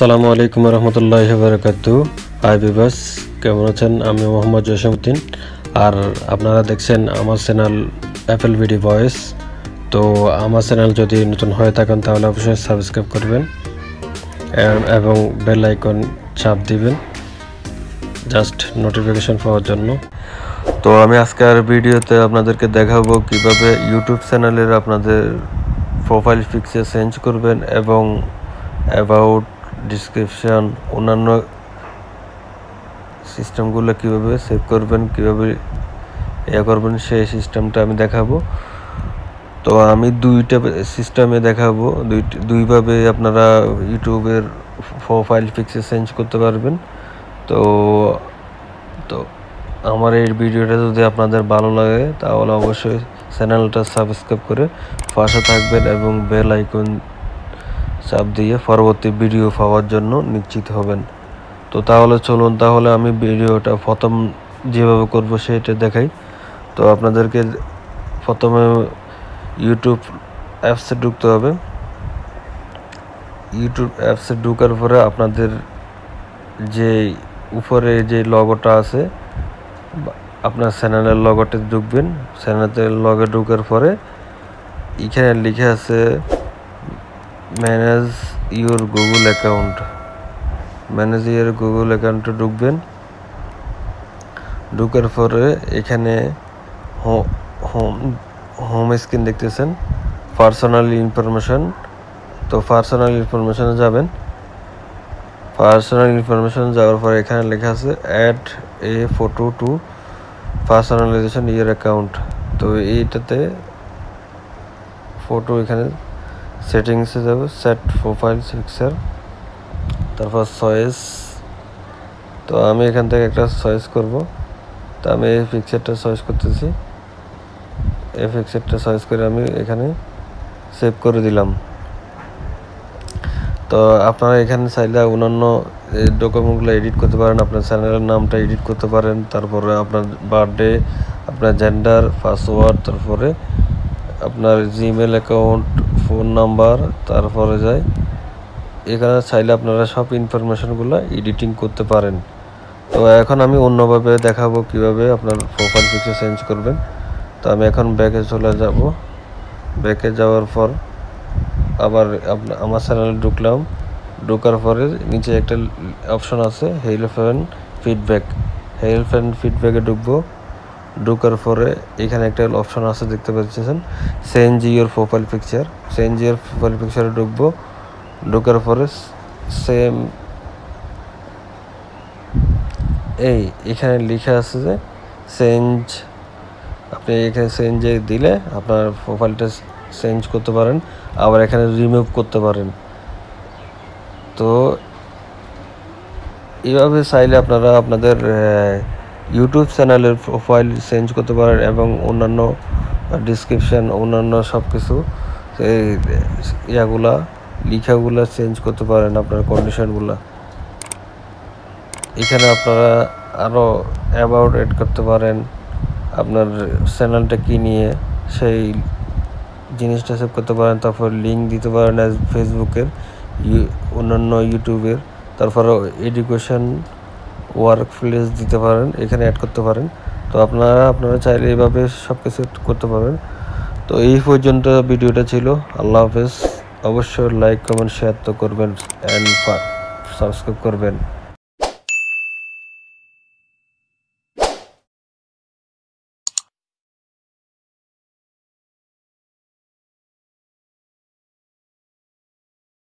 আসসালামু আলাইকুম রহমতুল্লাহি ওয়া বারাকাতুহু। হাই ভিউয়ার্স, কেমন আছেন? আমি মোহাম্মদ জসিমউদ্দিন, আর আপনারা দেখছেন আমার চ্যানেল অ্যাপল ভিডিও ভয়েস। তো আমার চ্যানেল যদি নতুন হয়ে থাকেন তাহলে অবশ্যই সাবস্ক্রাইব করবেন এবং বেল আইকন চাপ দিবেন জাস্ট নোটিফিকেশন পাওয়ার জন্য। তো আমি আজকের ভিডিওতে আপনাদেরকে দেখাবো কিভাবে ইউটিউব চ্যানেলের আপনাদের প্রোফাইল পিকচার চেঞ্জ করবেন এবং অ্যাবাউট, ডিসক্রিপশন, অন্যান্য সিস্টেমগুলো কিভাবে সেভ করবেন, কিভাবে করবেন সেই সিস্টেমটা আমি দেখাবো। তো আমি দুইটা সিস্টেমে দেখাবো, দুইভাবে আপনারা ইউটিউবের প্রোফাইল পিকচার চেঞ্জ করতে পারবেন। তো তো আমার এই ভিডিওটা যদি আপনাদের ভালো লাগে তাহলে অবশ্যই চ্যানেলটা সাবস্ক্রাইব করে পাশে থাকবেন এবং বেল আইকন চাপ দিয়ে পরবর্তী ভিডিও পাওয়ার জন্য নিশ্চিত হবেন। তো তাহলে চলুন, তাহলে আমি ভিডিওটা প্রথম যেভাবে করব সেটা দেখাই। তো আপনাদেরকে প্রথমে ইউটিউব অ্যাপসে ঢুকতে হবে। ইউটিউব অ্যাপসে ঢোকার পরে আপনাদের যে উপরে যে লগোটা আছে আপনার চ্যানেলের লগোতে ঢুকবেন। চ্যানেলের লগে ঢোকার পরে এখানে লিখে আছে manage your Google account. Manage your Google অ্যাকাউন্টে ঢুকবেন। ঢোকার পরে এখানে হোম স্ক্রিন দেখতেছেন, পার্সোনাল ইনফরমেশন। তো পার্সোনাল ইনফরমেশনে যাবেন। পার্সোনাল ইনফরমেশন যাওয়ার পরে এখানে লেখা আছে add a photo to personalisation your account. তো এইটাতে ফটো এখানে সেটিংসে যাবে, সেট প্রোফাইল পিকচার, তারপর চয়েস। তো আমি এখান থেকে একটা চয়েস করব। তো আমি এই পিকচারটা চয়েস করতেছি। এই পিকচারটা চয়েস করে আমি এখানে সেভ করে দিলাম। তো আপনারা এখানে চাইলে অন্যান্য ডকুমেন্টগুলো এডিট করতে পারেন, আপনার চ্যানেলের নামটা এডিট করতে পারেন, তারপরে আপনার বার্থডে, আপনার জেন্ডার, পাসওয়ার্ড, তারপরে আপনার জিমেল অ্যাকাউন্ট, ফোন নাম্বার, তারপরে যায় এখানে চাইলে আপনারা সব ইনফরমেশনগুলো এডিটিং করতে পারেন। তো এখন আমি অন্যভাবে দেখাবো কিভাবে আপনার প্রোফাইল পিকচার চেঞ্জ করবেন। তো আমি এখন ব্যাকে চলে যাব। ব্যাকে যাওয়ার পর আবার আমার চ্যানেলে ঢুকলাম। ঢোকার পরে নিচে একটা অপশন আছে help and feedback. Help and ফিডব্যাকে ঢুকবো। ঢোকার পরে এখানে একটা অপশন আছে দেখতে পাচ্ছেন, change your profile picture. Change your profile পিকচারে ঢুকবো। ঢোকার পরে সেম এখানে লেখা আছে যে চেঞ্জ। আপনি এখানে চেঞ্জে দিলে আপনার প্রোফাইলটা চেঞ্জ করতে পারেন, আবার এখানে রিমুভ করতে পারেন। তো এইভাবে চাইলে আপনারা আপনাদের ইউটিউব চ্যানেলের প্রোফাইল চেঞ্জ করতে পারেন এবং অন্যান্য ডিসক্রিপশান, অন্যান্য সব কিছু লেখাগুলা চেঞ্জ করতে পারেন, আপনার কন্ডিশনগুলা। এখানে আপনারা আরও অ্যাবাউট এড করতে পারেন, আপনার চ্যানেলটা কী নিয়ে সেই জিনিসটা সেভ করতে পারেন। তারপর লিঙ্ক দিতে পারেন ফেসবুকের, অন্যান্য ইউটিউবের, তারপরে এডুকেশন, ওয়ার্ক প্লেস দিতে পারেন, এখানে অ্যাড করতে পারেন। তো আপনারা চাইলে এইভাবে সব কিছু করতে পারেন। তো এই পর্যন্ত ভিডিওটা ছিল। আল্লাহ হাফেজ। অবশ্যই লাইক, কমেন্ট, শেয়ার তো করবেন অ্যান্ড সাবস্ক্রাইব করবেন।